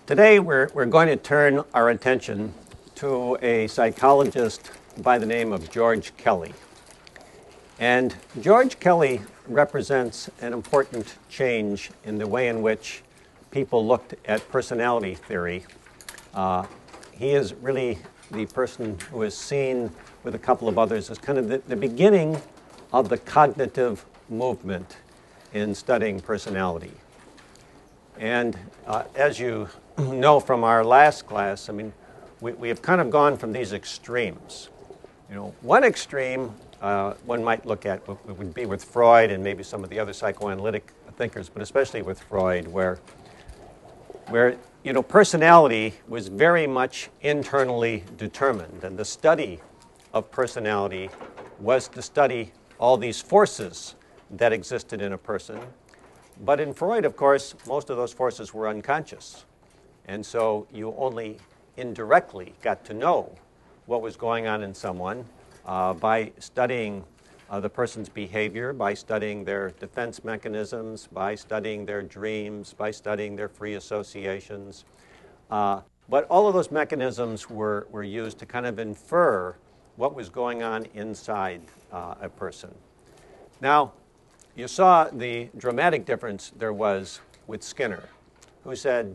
Today we're going to turn our attention to a psychologist by the name of George Kelly. And George Kelly represents an important change in the way in which people looked at personality theory. He is really the person who is seen with a couple of others as kind of the beginning of the cognitive movement in studying personality. And as you know from our last class, I mean, we have kind of gone from these extremes. You know, one extreme one might look at would be with Freud and maybe some of the other psychoanalytic thinkers, but especially with Freud, where you know, personality was very much internally determined, and the study of personality was to study all these forces that existed in a person. But in Freud, of course, most of those forces were unconscious. And so you only indirectly got to know what was going on in someone by studying the person's behavior, by studying their defense mechanisms, by studying their dreams, by studying their free associations. But all of those mechanisms were used to kind of infer what was going on inside a person. Now, you saw the dramatic difference there was with Skinner, who said,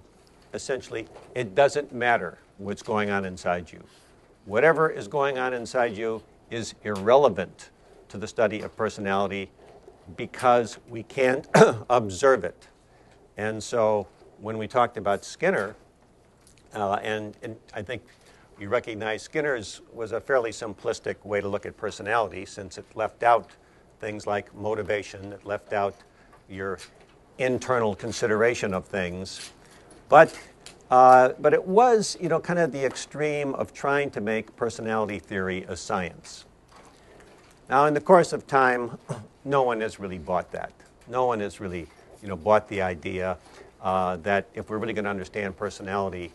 essentially, it doesn't matter what's going on inside you. Whatever is going on inside you is irrelevant to the study of personality because we can't observe it. And so when we talked about Skinner, and I think you recognize Skinner's was a fairly simplistic way to look at personality, since it left out things like motivation, it left out your internal consideration of things. But it was, you know, kind of the extreme of trying to make personality theory a science. Now, in the course of time, no one has really bought that. No one has really, you know, bought the idea that if we're really going to understand personality,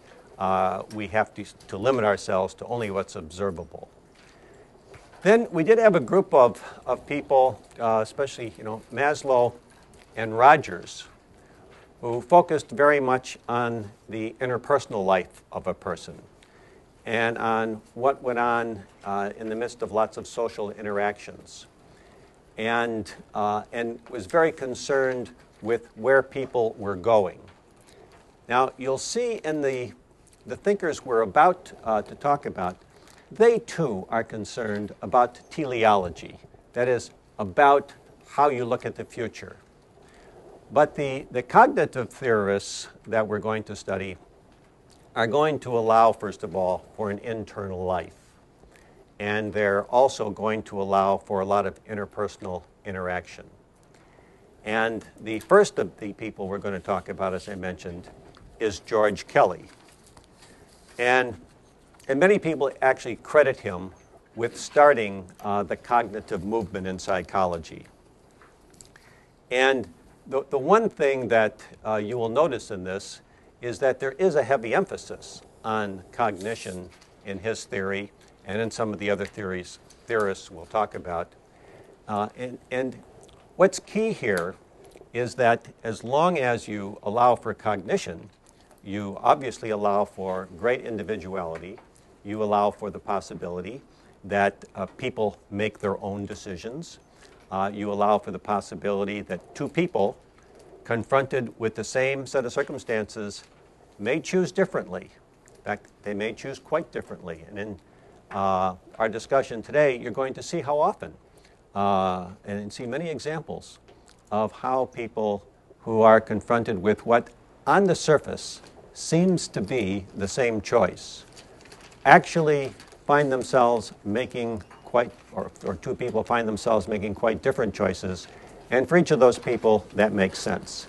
we have to limit ourselves to only what's observable. Then we did have a group of people, especially, you know, Maslow and Rogers, who focused very much on the interpersonal life of a person and on what went on in the midst of lots of social interactions, and was very concerned with where people were going. Now, you'll see in the thinkers we're about to talk about, they too are concerned about teleology, that is, about how you look at the future. But the cognitive theorists that we're going to study are going to allow, first of all, for an internal life. And they're also going to allow for a lot of interpersonal interaction. And the first of the people we're going to talk about, as I mentioned, is George Kelly. And many people actually credit him with starting the cognitive movement in psychology. And the one thing that you will notice in this is that there is a heavy emphasis on cognition in his theory and in some of the other theorists we'll talk about. And what's key here is that as long as you allow for cognition, you obviously allow for great individuality. You allow for the possibility that people make their own decisions. You allow for the possibility that two people confronted with the same set of circumstances may choose differently. In fact, they may choose quite differently. And in our discussion today, you're going to see how often and see many examples of how people who are confronted with what on the surface seems to be the same choice actually find themselves making quite, or two people find themselves making quite different choices, and for each of those people, that makes sense.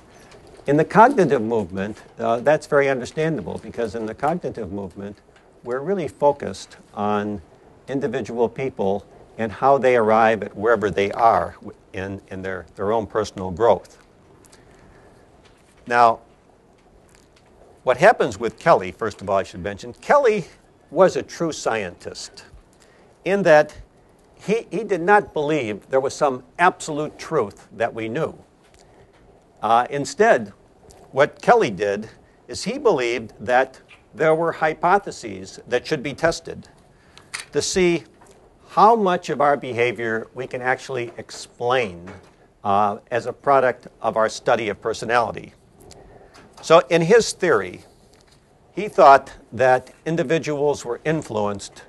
In the cognitive movement, that's very understandable, because in the cognitive movement, we're really focused on individual people and how they arrive at wherever they are in their own personal growth. Now, what happens with Kelly, first of all, I should mention, Kelly was a true scientist in that he did not believe there was some absolute truth that we knew. Instead, what Kelly did is he believed that there were hypotheses that should be tested to see how much of our behavior we can actually explain as a product of our study of personality. So in his theory, he thought that individuals were influenced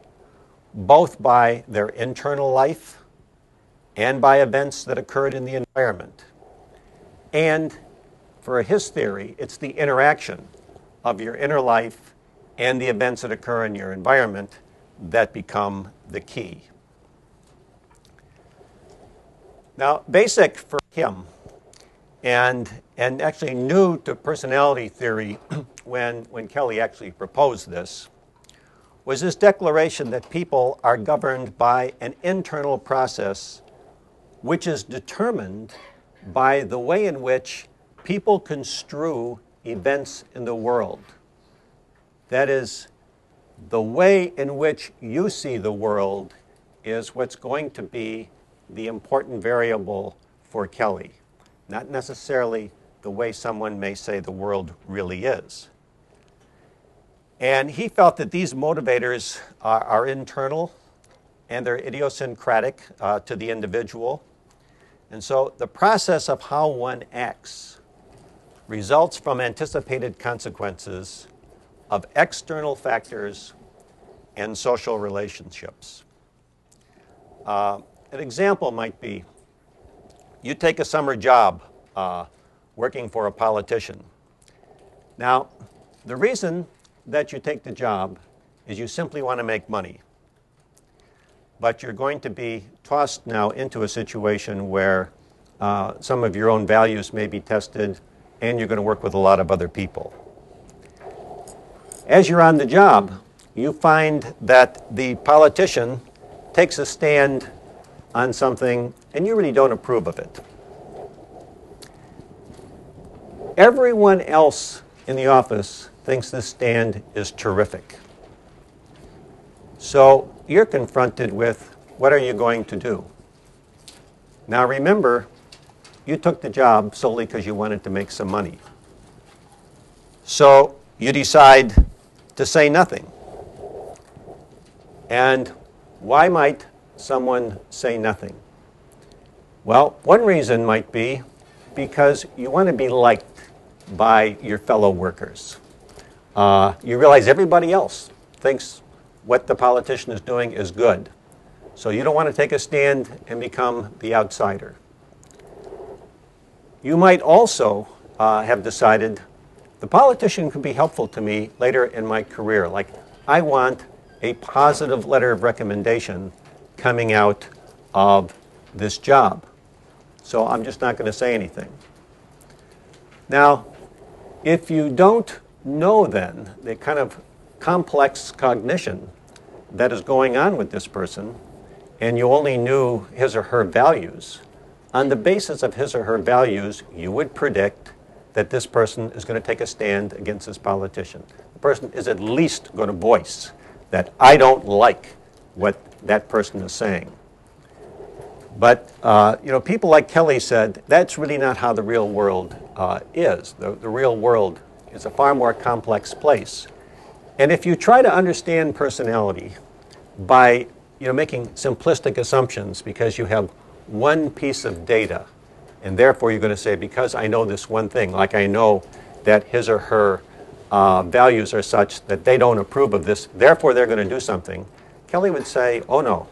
both by their internal life and by events that occurred in the environment. And for his theory, it's the interaction of your inner life and the events that occur in your environment that become the key. Now, basic for him, and actually new to personality theory when Kelly actually proposed this, was this declaration that people are governed by an internal process which is determined by the way in which people construe events in the world. That is, the way in which you see the world is what's going to be the important variable for Kelly, not necessarily the way someone may say the world really is. And he felt that these motivators are internal and they're idiosyncratic to the individual. And so the process of how one acts results from anticipated consequences of external factors and social relationships. An example might be, you take a summer job working for a politician. Now, the reason that you take the job is you simply want to make money. But you're going to be tossed now into a situation where some of your own values may be tested and you're going to work with a lot of other people. As you're on the job, you find that the politician takes a stand on something and you really don't approve of it. Everyone else in the office thinks this stand is terrific. So you're confronted with, what are you going to do? Now remember, you took the job solely because you wanted to make some money. So you decide to say nothing. And why might someone say nothing? Well, one reason might be because you want to be liked by your fellow workers. You realize everybody else thinks what the politician is doing is good. So you don't want to take a stand and become the outsider. You might also have decided the politician could be helpful to me later in my career. Like, I want a positive letter of recommendation coming out of this job. So I'm just not going to say anything. Now, if you don't know then the kind of complex cognition that is going on with this person, and you only knew his or her values, on the basis of his or her values, you would predict that this person is going to take a stand against this politician. The person is at least going to voice that I don't like what that person is saying. But people like Kelly said, that's really not how the real world is. The real world is a far more complex place. And if you try to understand personality by making simplistic assumptions because you have one piece of data, and therefore you're going to say, because I know this one thing, like I know that his or her values are such that they don't approve of this, therefore they're going to do something, Kelly would say, oh no,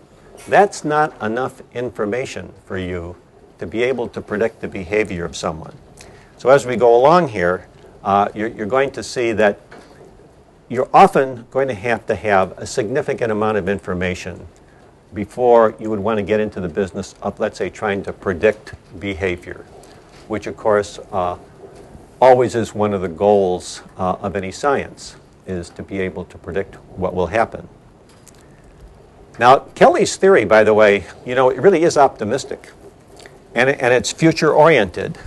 that's not enough information for you to be able to predict the behavior of someone. So as we go along here, you're going to see that you're often going to have a significant amount of information before you would want to get into the business of, let's say, trying to predict behavior, which of course always is one of the goals of any science, is to be able to predict what will happen. Now, Kelly's theory, by the way, it really is optimistic, and it's future-oriented.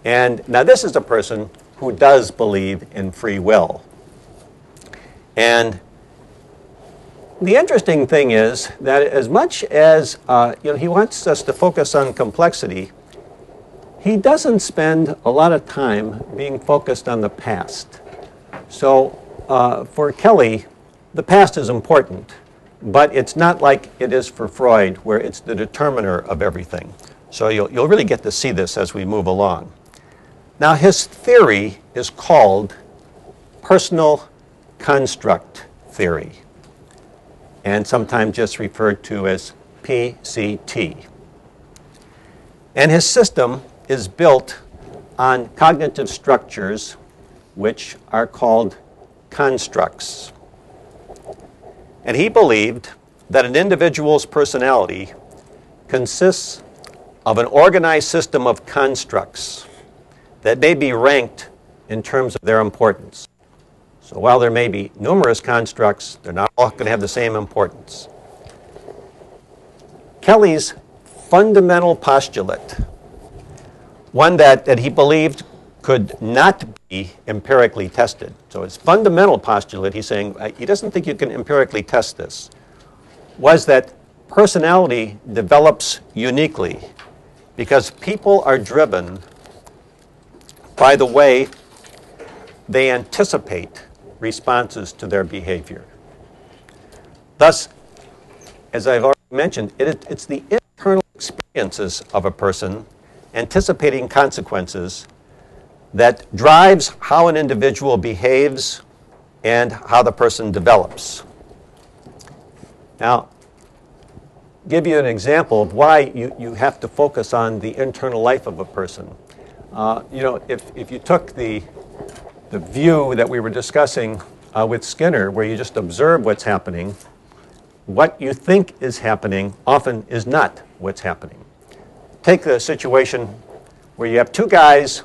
And now this is a person who does believe in free will. And the interesting thing is that as much as he wants us to focus on complexity, he doesn't spend a lot of time being focused on the past. So for Kelly, the past is important, but it's not like it is for Freud, where it's the determiner of everything. So you'll really get to see this as we move along. Now, his theory is called personal construct theory, and sometimes just referred to as PCT. And his system is built on cognitive structures which are called constructs. And he believed that an individual's personality consists of an organized system of constructs that may be ranked in terms of their importance. So while there may be numerous constructs, they're not all going to have the same importance. Kelly's fundamental postulate, one that he believed could not be empirically tested. So his fundamental postulate, he's saying he doesn't think you can empirically test this, was that personality develops uniquely because people are driven by the way they anticipate responses to their behavior. Thus, as I've already mentioned, it's the internal experiences of a person anticipating consequences that drives how an individual behaves and how the person develops. Now, give you an example of why you have to focus on the internal life of a person. If you took the view that we were discussing with Skinner, where you just observe what's happening, what you think is happening often is not what's happening. Take the situation where you have two guys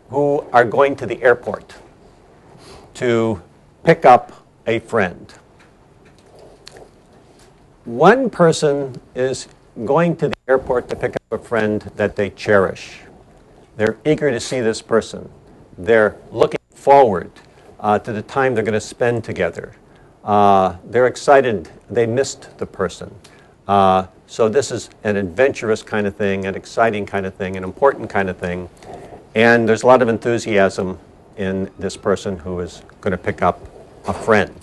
who are going to the airport to pick up a friend. One person is going to the airport to pick up a friend that they cherish. They're eager to see this person. They're looking forward to the time they're going to spend together. They're excited. They missed the person. So this is an adventurous kind of thing, an exciting kind of thing, an important kind of thing. And there's a lot of enthusiasm in this person who is going to pick up a friend.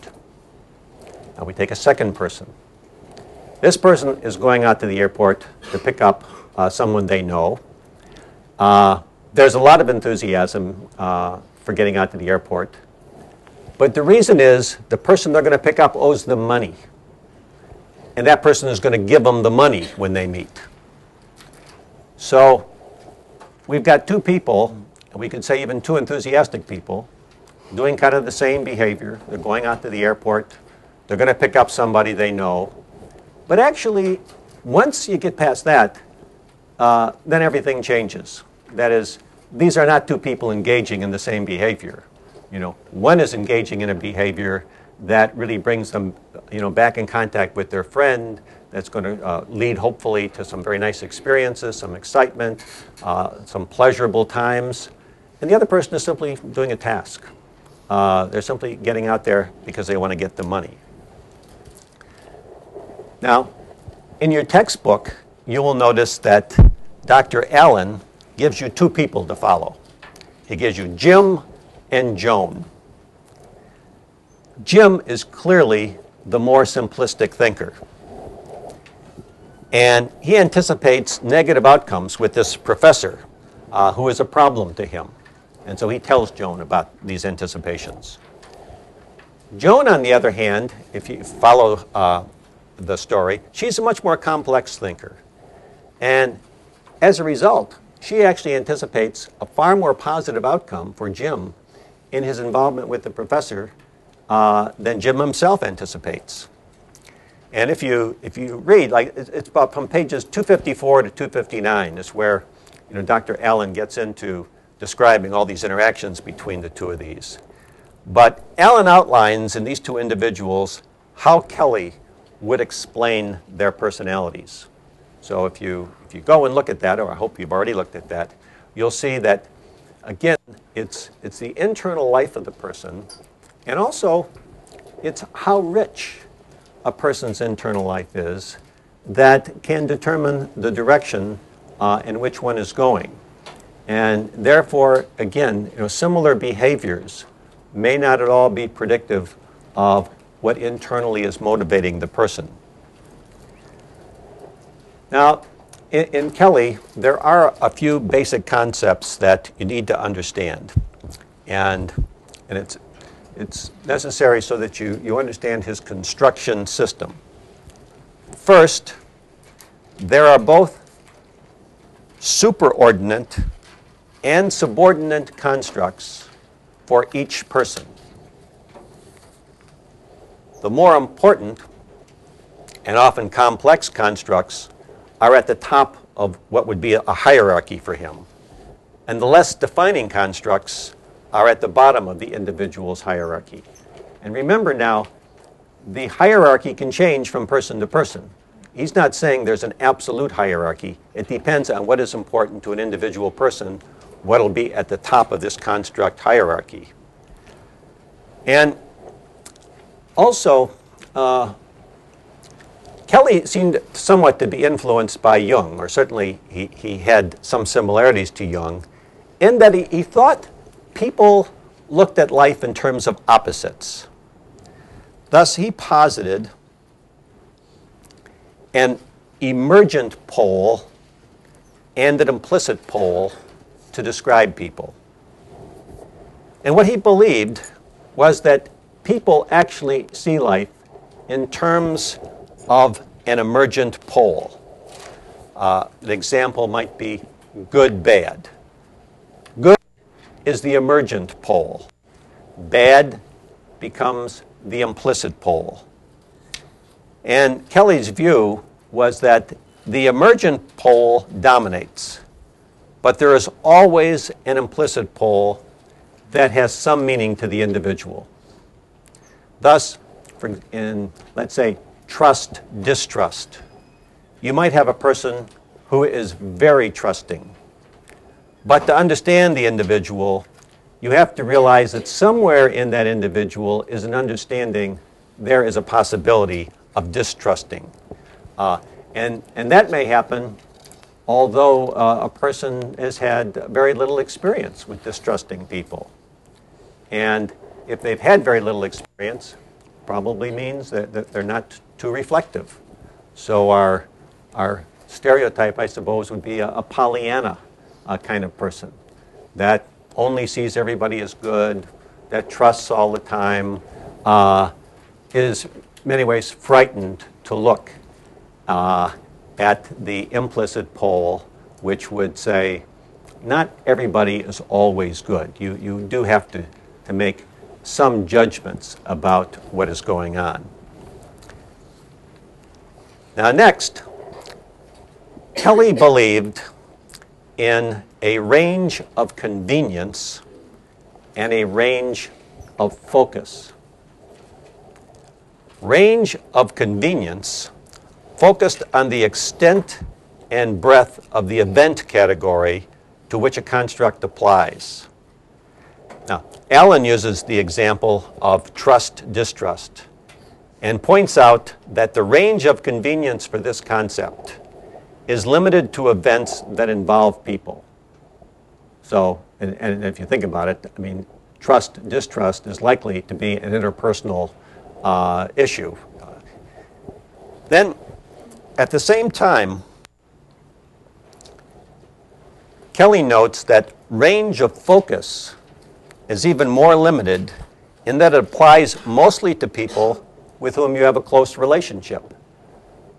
Now we take a second person. This person is going out to the airport to pick up someone they know. There's a lot of enthusiasm for getting out to the airport. But the reason is the person they're going to pick up owes them money. And that person is going to give them the money when they meet. So we've got two people, and we could say even two enthusiastic people, doing kind of the same behavior. They're going out to the airport. They're going to pick up somebody they know. But actually, once you get past that, then everything changes. That is, these are not two people engaging in the same behavior. One is engaging in a behavior that really brings them, back in contact with their friend. That's going to lead, hopefully, to some very nice experiences, some excitement, some pleasurable times. And the other person is simply doing a task. They're simply getting out there because they want to get the money. Now, in your textbook, you will notice that Dr. Allen gives you two people to follow. He gives you Jim and Joan. Jim is clearly the more simplistic thinker. And he anticipates negative outcomes with this professor who is a problem to him. And so he tells Joan about these anticipations. Joan, on the other hand, if you follow the story, she's a much more complex thinker. And as a result, she actually anticipates a far more positive outcome for Jim in his involvement with the professor than Jim himself anticipates. And if you read, like it's about from pages 254 to 259 is where Dr. Allen gets into describing all these interactions between the two of these. But Allen outlines in these two individuals how Kelly would explain their personalities. So if you go and look at that, or I hope you've already looked at that, you'll see that, again, it's the internal life of the person, and also it's how rich a person's internal life is that can determine the direction in which one is going. And therefore, again, similar behaviors may not at all be predictive of what internally is motivating the person. Now, in Kelly, there are a few basic concepts that you need to understand. And it's necessary so that you understand his construction system. First, there are both superordinate and subordinate constructs for each person. The more important and often complex constructs are at the top of what would be a hierarchy for him. And the less defining constructs are at the bottom of the individual's hierarchy. And remember now, the hierarchy can change from person to person. He's not saying there's an absolute hierarchy. It depends on what is important to an individual person, what will be at the top of this construct hierarchy. And also, Kelly seemed somewhat to be influenced by Jung, or certainly he had some similarities to Jung, in that he thought people looked at life in terms of opposites. Thus, he posited an emergent pole and an implicit pole to describe people. And what he believed was that people actually see life in terms of an emergent pole. An example might be good, bad. Good is the emergent pole. Bad becomes the implicit pole. And Kelly's view was that the emergent pole dominates, but there is always an implicit pole that has some meaning to the individual. Thus, in, let's say, trust, distrust, you might have a person who is very trusting. But to understand the individual, you have to realize that somewhere in that individual is an understanding there is a possibility of distrusting. And that may happen although a person has had very little experience with distrusting people. And if they've had very little experience, probably means that they're not too reflective. So our stereotype, I suppose, would be a Pollyanna kind of person that only sees everybody as good, that trusts all the time, is in many ways frightened to look at the implicit pole, which would say, not everybody is always good. You do have to make some judgments about what is going on. Now next, Kelly believed in a range of convenience and a range of focus. Range of convenience focused on the extent and breadth of the event category to which a construct applies. Now, Allen uses the example of trust-distrust and points out that the range of convenience for this concept is limited to events that involve people. So, and if you think about it, I mean, trust-distrust is likely to be an interpersonal issue. Then, at the same time, Kelly notes that range of focus is even more limited in that it applies mostly to people with whom you have a close relationship.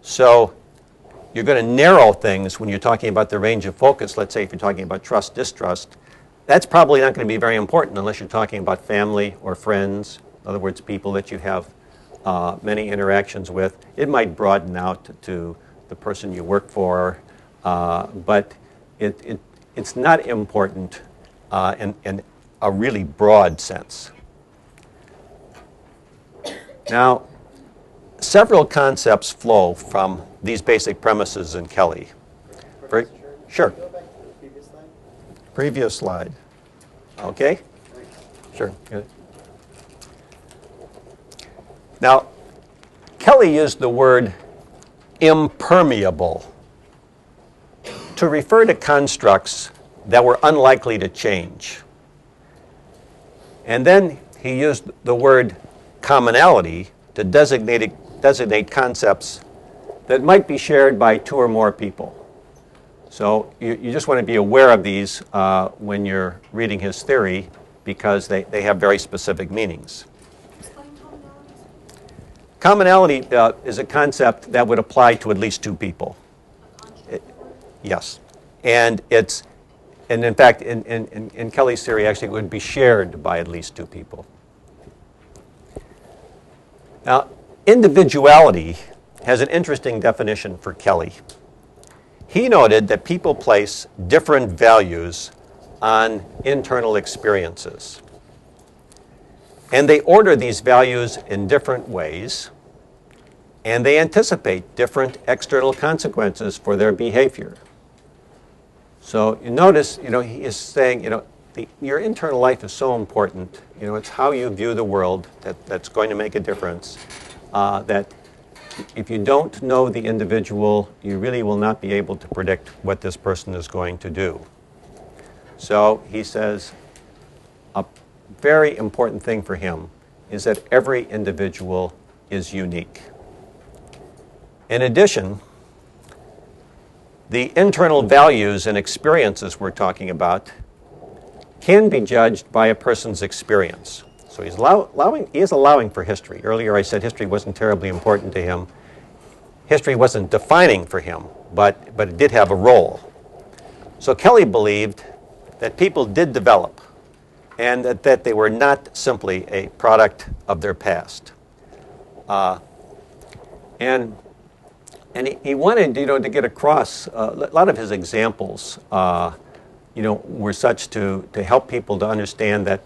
So you're going to narrow things when you're talking about the range of focus. Let's say if you're talking about trust, distrust, that's probably not going to be very important unless you're talking about family or friends. In other words, people that you have many interactions with. It might broaden out to the person you work for, but it's not important in a really broad sense. Now, several concepts flow from these basic premises in Kelly. Sure. Can you go back to the previous slide? Previous slide. Okay. Sure. Good. Now, Kelly used the word impermeable to refer to constructs that were unlikely to change. And then he used the word commonality to designate concepts that might be shared by two or more people. So you just want to be aware of these when you're reading his theory, because they have very specific meanings. Explain commonalities. Commonality is a concept that would apply to at least two people. Yes. And in fact, in Kelly's theory, actually, it would be shared by at least two people. Now, individuality has an interesting definition for Kelly. He noted that people place different values on internal experiences. And they order these values in different ways, and they anticipate different external consequences for their behavior. So you notice, he is saying, your internal life is so important. It's how you view the world that's going to make a difference. That if you don't know the individual, you really will not be able to predict what this person is going to do. So he says a very important thing for him is that every individual is unique. In addition, the internal values and experiences we're talking about can be judged by a person's experience. So he is allowing for history. Earlier I said history wasn't terribly important to him. History wasn't defining for him, but it did have a role. So Kelly believed that people did develop, and that they were not simply a product of their past. And he wanted, to get across, a lot of his examples, were such to help people to understand that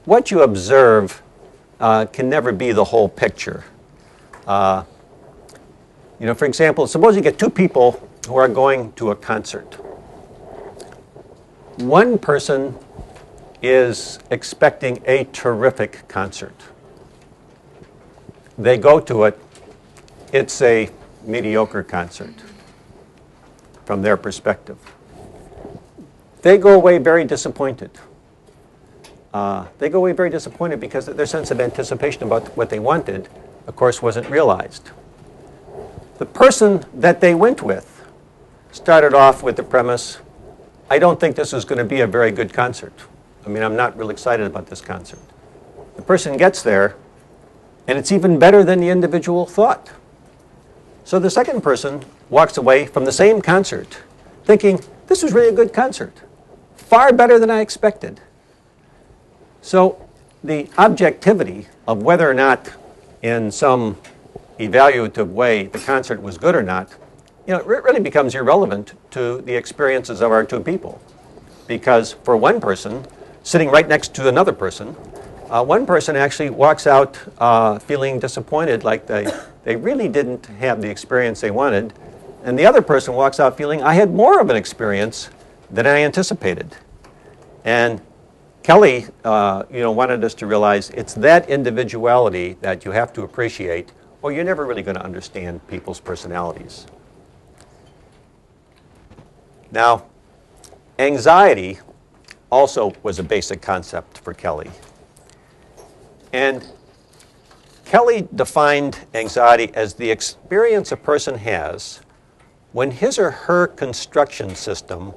what you observe can never be the whole picture. For example, suppose you get two people who are going to a concert. One person is expecting a terrific concert. They go to it. It's a mediocre concert from their perspective. They go away very disappointed. Because their sense of anticipation about what they wanted, of course, wasn't realized. The person that they went with started off with the premise, I don't think this is going to be a very good concert. I'm not real excited about this concert. The person gets there, and it's even better than the individual thought. So the second person walks away from the same concert thinking, this was really a good concert, far better than I expected. So the objectivity of whether or not in some evaluative way the concert was good or not, it really becomes irrelevant to the experiences of our two people. Because for one person, sitting right next to another person, one person actually walks out feeling disappointed, like they really didn't have the experience they wanted, and the other person walks out feeling, I had more of an experience than I anticipated. And Kelly, wanted us to realize it's that individuality that you have to appreciate, or you're never really going to understand people's personalities. Now, anxiety also was a basic concept for Kelly. And Kelly defined anxiety as the experience a person has when his or her construction system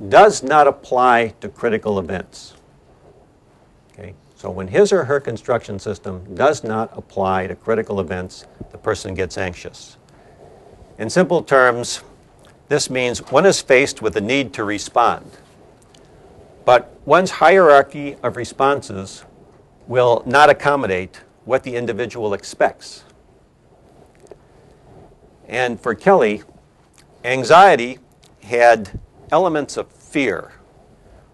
does not apply to critical events. Okay? So when his or her construction system does not apply to critical events, the person gets anxious. In simple terms, this means one is faced with the need to respond, but one's hierarchy of responses will not accommodate what the individual expects. And for Kelly, anxiety had elements of fear,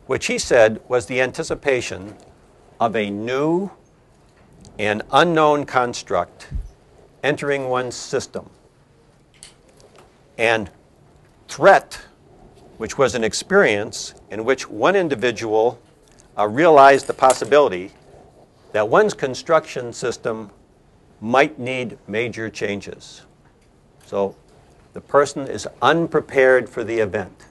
which he said was the anticipation of a new and unknown construct entering one's system. And threat, which was an experience in which one individual realized the possibility that one's construction system might need major changes. So the person is unprepared for the event.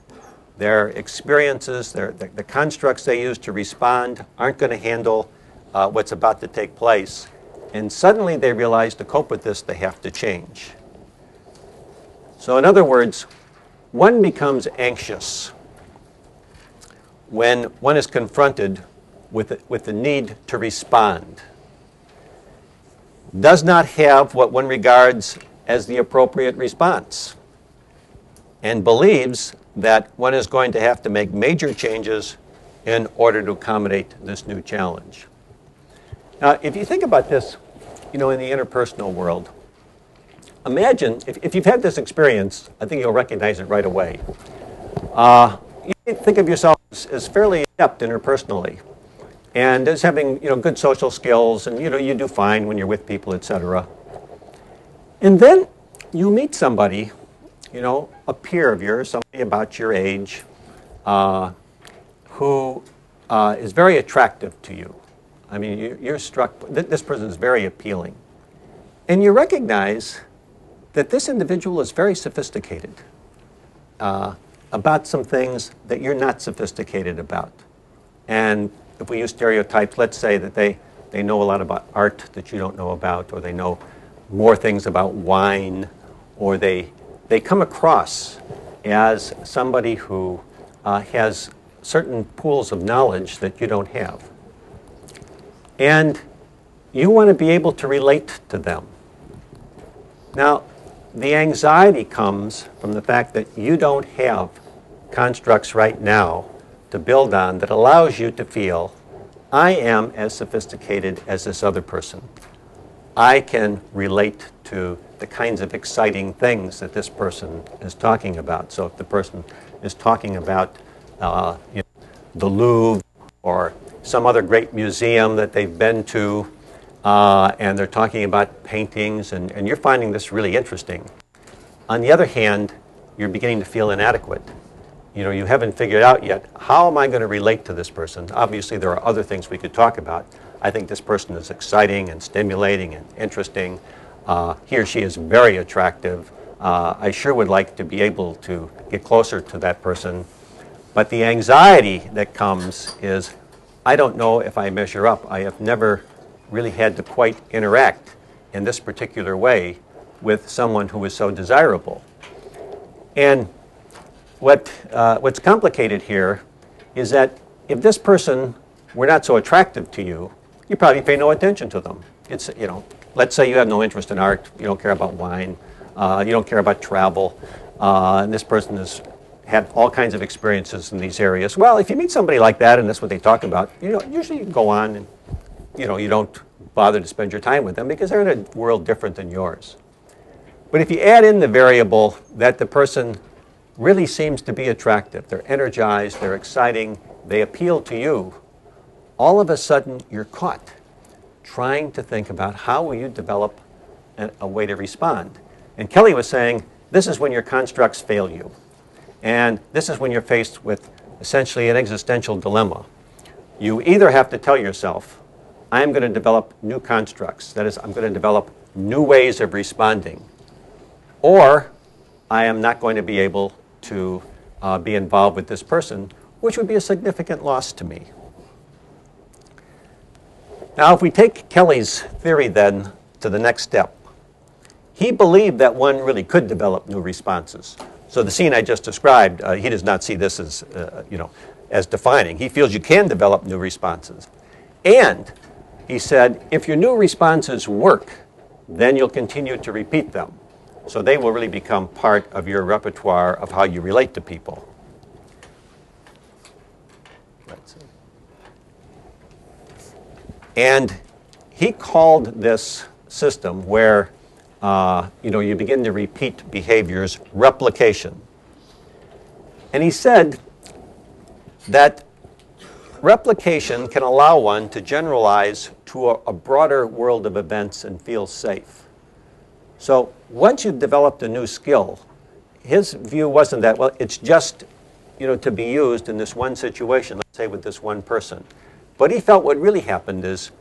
Their experiences, the constructs they use to respond aren't going to handle what's about to take place. And suddenly they realize to cope with this, they have to change. So in other words, one becomes anxious when one is confronted with the need to respond, does not have what one regards as the appropriate response, and believes that one is going to have to make major changes in order to accommodate this new challenge. Now, if you think about this, in the interpersonal world, imagine, if you've had this experience, I think you'll recognize it right away. You think of yourself as fairly adept interpersonally, and as having good social skills, and you do fine when you're with people, etc. And then you meet somebody, a peer of yours, somebody about your age, who is very attractive to you. I mean, you're struck, this person is very appealing. And you recognize that this individual is very sophisticated about some things that you're not sophisticated about. And if we use stereotypes, let's say that they know a lot about art that you don't know about, or they know more things about wine, or they come across as somebody who has certain pools of knowledge that you don't have. And you want to be able to relate to them. Now, the anxiety comes from the fact that you don't have constructs right now to build on that allows you to feel, I am as sophisticated as this other person. I can relate to the kinds of exciting things that this person is talking about. So if the person is talking about the Louvre or some other great museum that they've been to, and they're talking about paintings, and you're finding this really interesting. On the other hand, you're beginning to feel inadequate. You haven't figured out yet, how am I going to relate to this person? Obviously, there are other things we could talk about. I think this person is exciting and stimulating and interesting. He or she is very attractive. I sure would like to be able to get closer to that person. But the anxiety that comes is, I don't know if I measure up. I have never really had to quite interact in this particular way with someone who is so desirable. And what's complicated here is that if this person were not so attractive to you, you probably pay no attention to them. It's, let's say you have no interest in art, you don't care about wine, you don't care about travel, and this person has had all kinds of experiences in these areas. Well, if you meet somebody like that and that's what they talk about, usually you go on and, you don't bother to spend your time with them because they're in a world different than yours. But if you add in the variable that the person really seems to be attractive, they're energized, they're exciting, they appeal to you, all of a sudden you're caught trying to think about how will you develop a way to respond. And Kelly was saying, this is when your constructs fail you. And this is when you're faced with essentially an existential dilemma. You either have to tell yourself, I'm going to develop new constructs. That is, I'm going to develop new ways of responding. Or I am not going to be able to be involved with this person, which would be a significant loss to me. Now, if we take Kelly's theory then to the next step, he believed that one really could develop new responses. So the scene I just described, he does not see this as, as defining. He feels you can develop new responses. And he said, if your new responses work, then you'll continue to repeat them. So they will really become part of your repertoire of how you relate to people. Let's see. And he called this system where you begin to repeat behaviors, replication. And he said that replication can allow one to generalize to a broader world of events and feel safe. So once you've developed a new skill, his view wasn't that, well, it's just to be used in this one situation, let's say with this one person. But he felt what really happened is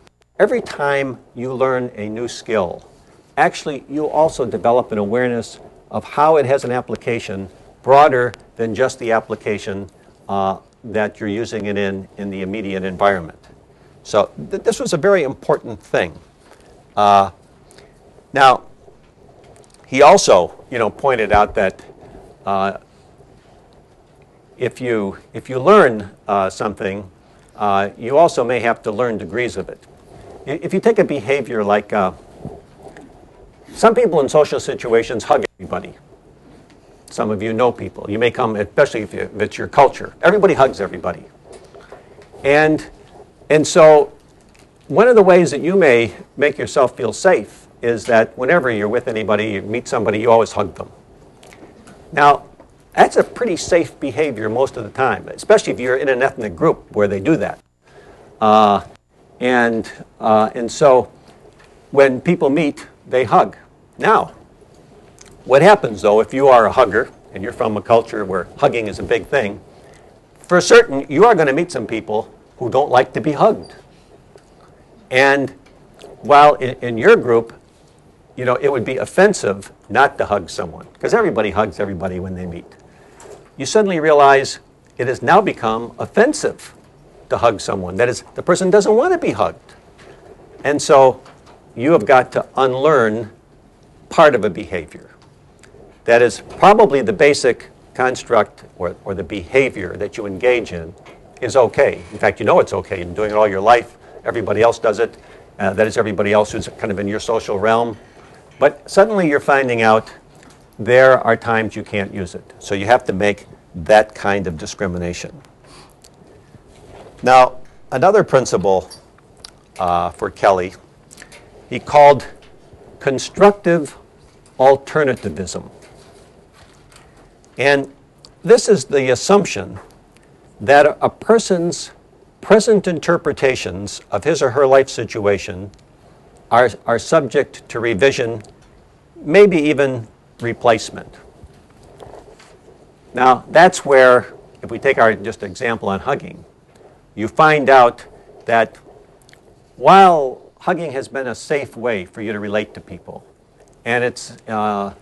every time you learn a new skill, actually, you also develop an awareness of how it has an application broader than just the application that you're using it in the immediate environment. So this was a very important thing. Now, he also, pointed out that if you learn something, you also may have to learn degrees of it. If you take a behavior like some people in social situations hug everybody. Some of you know people. You may come, especially if it's your culture. Everybody hugs everybody. And so one of the ways that you may make yourself feel safe is that whenever you're with anybody, you meet somebody, you always hug them. Now, that's a pretty safe behavior most of the time, especially if you're in an ethnic group where they do that. And so when people meet, they hug. Now, what happens, though, if you are a hugger and you're from a culture where hugging is a big thing, for certain, you are going to meet some people who don't like to be hugged. And while in your group, it would be offensive not to hug someone, because everybody hugs everybody when they meet. You suddenly realize it has now become offensive to hug someone. That is, the person doesn't want to be hugged. And so you have got to unlearn part of a behavior. That is probably the basic construct or the behavior that you engage in is okay. In fact, it's okay. You've been doing it all your life. Everybody else does it. That is everybody else who's kind of in your social realm. But suddenly you're finding out there are times you can't use it. So you have to make that kind of discrimination. Now, another principle for Kelly, he called constructive alternativism. And this is the assumption that a person's present interpretations of his or her life situation are subject to revision, maybe even replacement. Now, that's where, if we take our just example on hugging, you find out that while hugging has been a safe way for you to relate to people, and it's a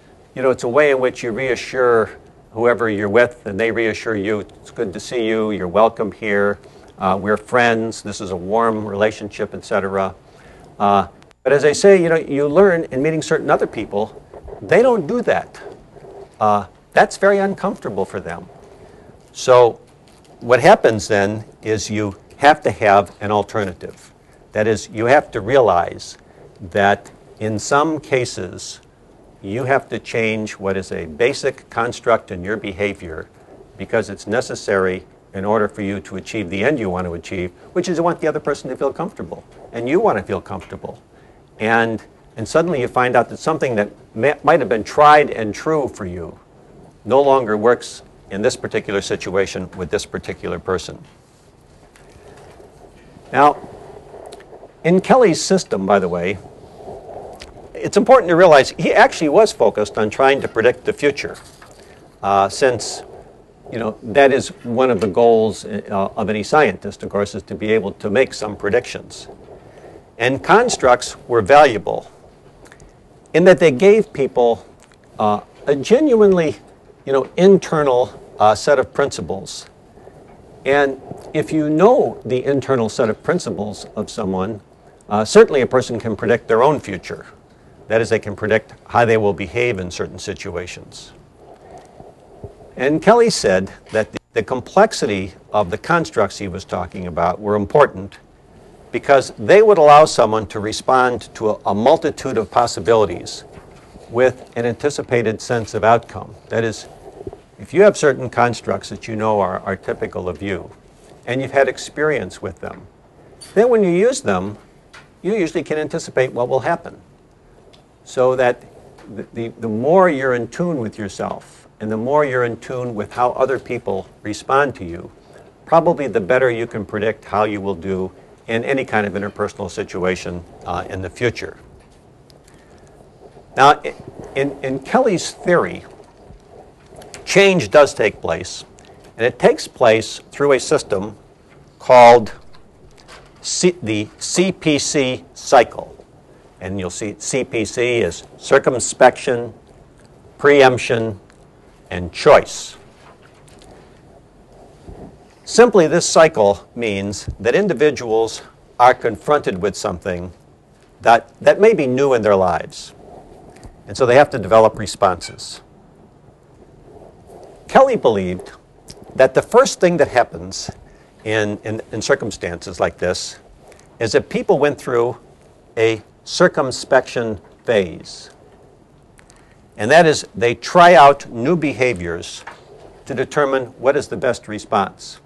way in which you reassure whoever you're with, and they reassure you, it's good to see you, you're welcome here, we're friends, this is a warm relationship, etc. But as I say, you learn in meeting certain other people, they don't do that. That's very uncomfortable for them. So what happens then is you have to have an alternative. That is, you have to realize that in some cases, you have to change what is a basic construct in your behavior because it's necessary in order for you to achieve the end you want to achieve, which is you want the other person to feel comfortable, and you want to feel comfortable. And suddenly you find out that something that might have been tried and true for you no longer works in this particular situation with this particular person. Now, in Kelly's system, by the way, it's important to realize he actually was focused on trying to predict the future, since that is one of the goals of any scientist, of course, is to be able to make some predictions. And constructs were valuable in that they gave people a genuinely internal set of principles. And if you know the internal set of principles of someone, certainly a person can predict their own future. That is, they can predict how they will behave in certain situations. And Kelly said that the complexity of the constructs he was talking about were important because they would allow someone to respond to a multitude of possibilities with an anticipated sense of outcome. That is, if you have certain constructs that you know are typical of you, and you've had experience with them, then when you use them, you usually can anticipate what will happen. So that the more you're in tune with yourself, and the more you're in tune with how other people respond to you, probably the better you can predict how you will do in any kind of interpersonal situation in the future. Now, in Kelly's theory, change does take place, and it takes place through a system called the CPC cycle. And you'll see CPC is circumspection, preemption, and choice. Simply, this cycle means that individuals are confronted with something that may be new in their lives. And so they have to develop responses. Kelly believed that the first thing that happens in circumstances like this is that people went through a circumspection phase. And that is, they try out new behaviors to determine what is the best response.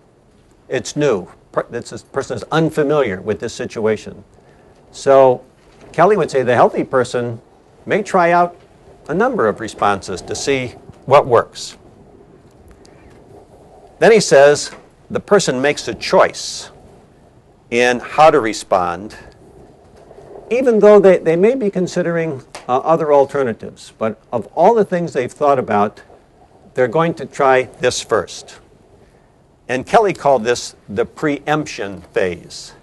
It's new. This person is unfamiliar with this situation. So Kelly would say the healthy person may try out a number of responses to see what works. Then he says the person makes a choice in how to respond, even though they may be considering other alternatives. But of all the things they've thought about, they're going to try this first. And Kelly called this the preemption phase.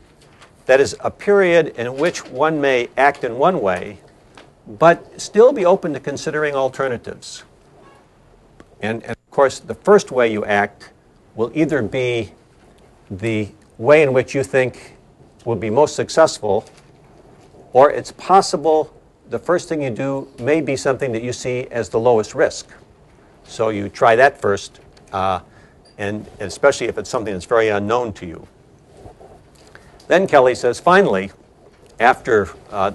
That is a period in which one may act in one way, but still be open to considering alternatives. And of course, the first way you act will either be the way in which you think will be most successful, or it's possible the first thing you do may be something that you see as the lowest risk. So you try that first, and especially if it's something that's very unknown to you. Then Kelly says, finally, after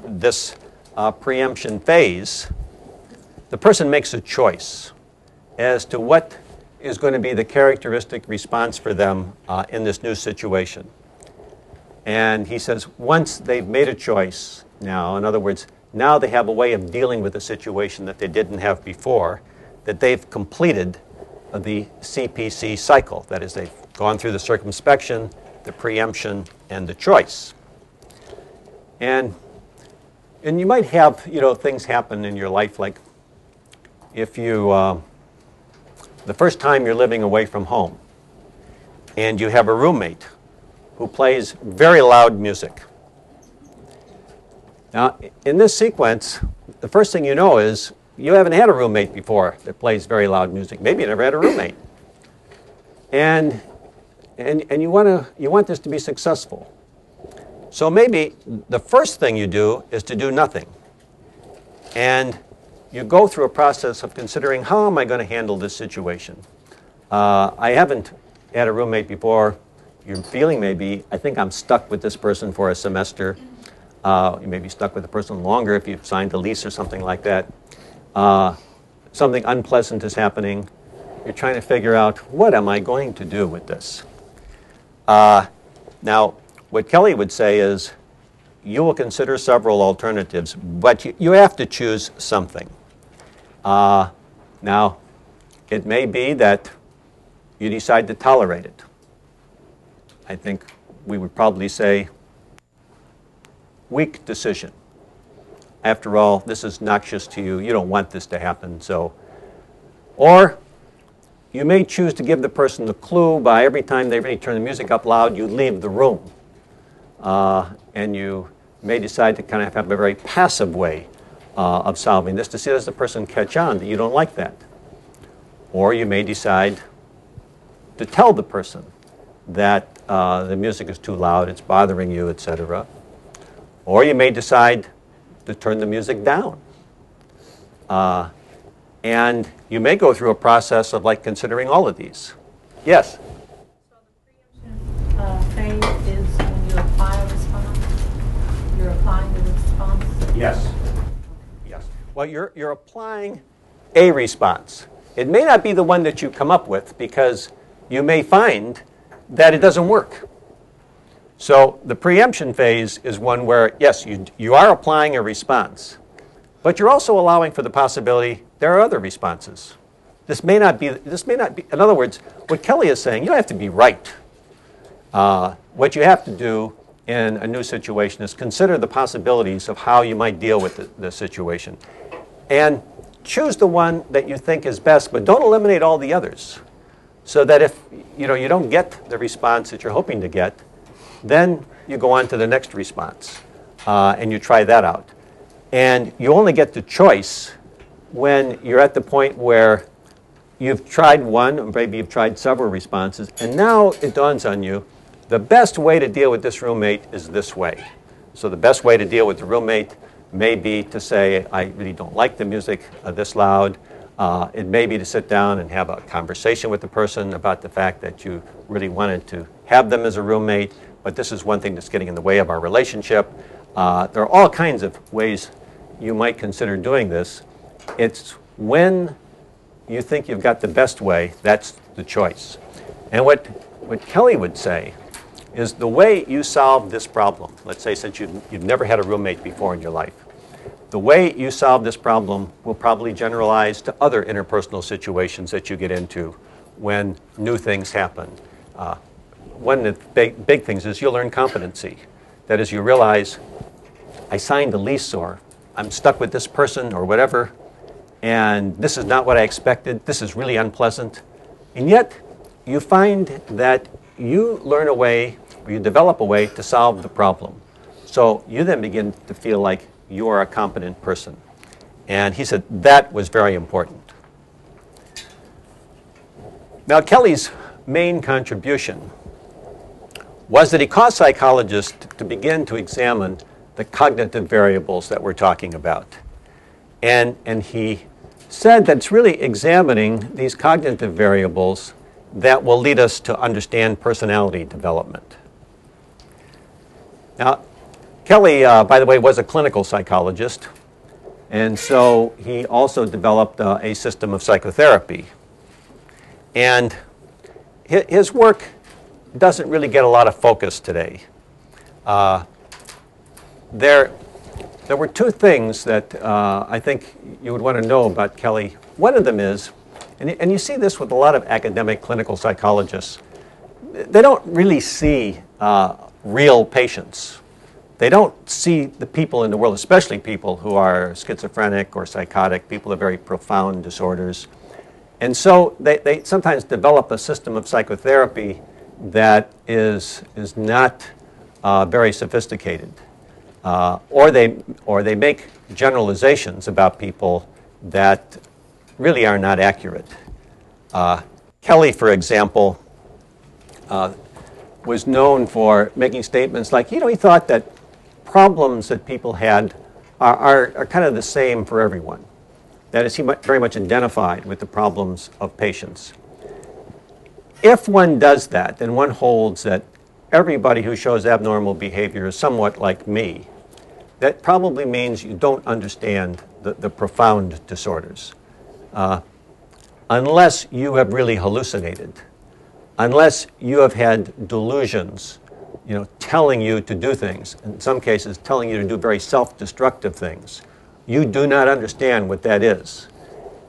this preemption phase, the person makes a choice as to what is going to be the characteristic response for them in this new situation. And he says, once they've made a choice now, in other words, now they have a way of dealing with the situation that they didn't have before, that they've completed the CPC cycle. That is, they've gone through the circumspection, the preemption, and the choice. And you might have, things happen in your life, like if you, the first time you're living away from home, and you have a roommate who plays very loud music. Now, in this sequence, the first thing you know is you haven't had a roommate before that plays very loud music. Maybe you never had a roommate. And you want this to be successful. So maybe the first thing you do is to do nothing. And you go through a process of considering, how am I going to handle this situation? I haven't had a roommate before. Your feeling may be, I think I'm stuck with this person for a semester. You may be stuck with the person longer if you've signed a lease or something like that. Something unpleasant is happening. You're trying to figure out, what am I going to do with this? Now, what Kelly would say is, you will consider several alternatives, but you have to choose something. Now, it may be that you decide to tolerate it. I think we would probably say, weak decision. After all, this is noxious to you. You don't want this to happen. So, or you may choose to give the person the clue by every time they really turn the music up loud, you leave the room. And you may decide to kind of have a very passive way of solving this to see, does the person catch on that you don't like that? Or you may decide to tell the person that the music is too loud, it's bothering you, etc. Or you may decide to turn the music down. And you may go through a process of considering all of these. Yes? So the preemption phase is when you apply a response? You're applying the response? Yes. Yes. Well, you're applying a response. It may not be the one that you come up with, because you may find that it doesn't work. So the preemption phase is one where, yes, you are applying a response, but you're also allowing for the possibility there are other responses. This may not be, in other words, what Kelly is saying, you don't have to be right. What you have to do in a new situation is consider the possibilities of how you might deal with the situation. And choose the one that you think is best, but don't eliminate all the others. So that if you don't get the response that you're hoping to get, then you go on to the next response, and you try that out. And you only get the choice when you're at the point where you've tried one, or maybe you've tried several responses, and now it dawns on you, the best way to deal with this roommate is this way. So the best way to deal with the roommate may be to say, I really don't like the music this loud. It may be to sit down and have a conversation with the person about the fact that you really wanted to have them as a roommate, but this is one thing that's getting in the way of our relationship. There are all kinds of ways you might consider doing this. It's when you think you've got the best way, that's the choice. And what Kelly would say is the way you solve this problem, let's say since you've never had a roommate before in your life, the way you solve this problem will probably generalize to other interpersonal situations that you get into when new things happen. One of the big things is you'll learn competency. That is, you realize, I signed a lease or I'm stuck with this person or whatever, and this is not what I expected. This is really unpleasant. And yet, you find that you learn a way, or you develop a way to solve the problem. So you then begin to feel like you are a competent person. And he said that was very important. Now, Kelly's main contribution was that he caused psychologists to begin to examine the cognitive variables that we're talking about. And he said that it's really examining these cognitive variables that will lead us to understand personality development. Now, Kelly, by the way, was a clinical psychologist, and so he also developed a system of psychotherapy. And his work doesn't really get a lot of focus today. There were two things that I think you would want to know about Kelly. One of them is, and you see this with a lot of academic clinical psychologists, they don't really see real patients. They don't see the people in the world, especially people who are schizophrenic or psychotic, people with very profound disorders. And so they sometimes develop a system of psychotherapy that is not very sophisticated. Or they make generalizations about people that really are not accurate. Kelly, for example, was known for making statements like, he thought that problems that people had are kind of the same for everyone. That is, he very much identified with the problems of patients. If one does that, then one holds that everybody who shows abnormal behavior is somewhat like me. That probably means you don't understand the profound disorders. Unless you have really hallucinated, unless you have had delusions, telling you to do things, in some cases telling you to do very self-destructive things, you do not understand what that is.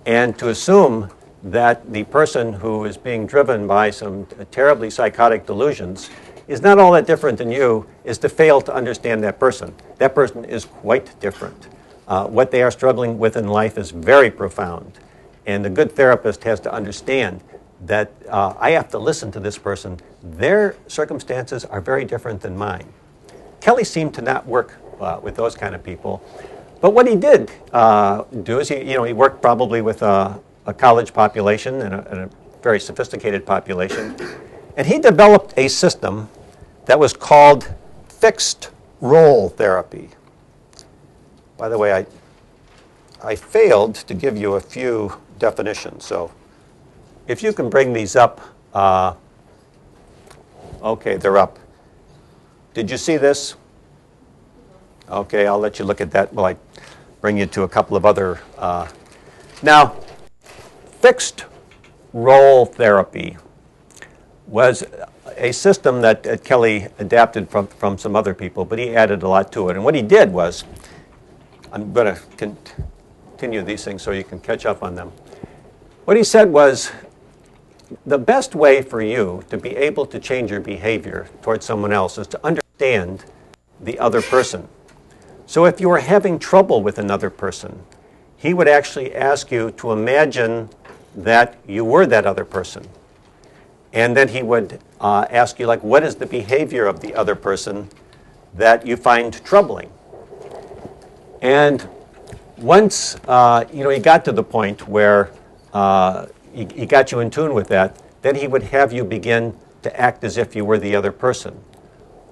And to assume that the person who is being driven by some terribly psychotic delusions is not all that different than you is to fail to understand that person. That person is quite different. What they are struggling with in life is very profound. And the good therapist has to understand that I have to listen to this person. Their circumstances are very different than mine. Kelly seemed to not work with those kind of people. But what he did do is he worked probably with a college population and a very sophisticated population. And he developed a system that was called fixed role therapy. By the way, I failed to give you a few definitions. So if you can bring these up. Okay, they're up. Did you see this? Okay, I'll let you look at that while I bring you to a couple of other. Now, fixed role therapy was a system that Kelly adapted from some other people, but he added a lot to it. And what he did was, I'm going to continue these things so you can catch up on them. What he said was, the best way for you to be able to change your behavior towards someone else is to understand the other person. So if you were having trouble with another person, he would actually ask you to imagine that you were that other person. And then he would ask you, like, what is the behavior of the other person that you find troubling? And once he got to the point where he got you in tune with that, then he would have you begin to act as if you were the other person,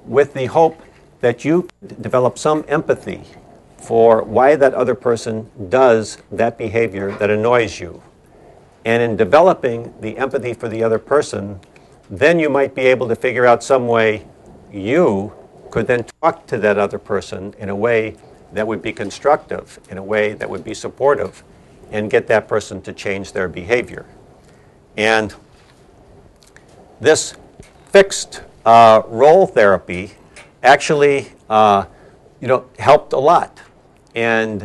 with the hope that you develop some empathy for why that other person does that behavior that annoys you. And in developing the empathy for the other person, then you might be able to figure out some way you could then talk to that other person in a way that would be constructive, in a way that would be supportive, and get that person to change their behavior. And this fixed role therapy actually helped a lot. And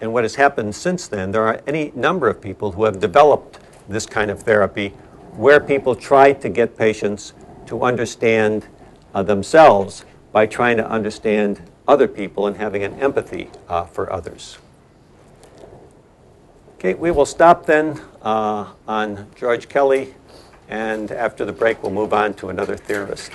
what has happened since then, there are any number of people who have developed this kind of therapy where people try to get patients to understand themselves by trying to understand other people and having an empathy for others. Okay, we will stop then on George Kelly, and after the break we'll move on to another theorist.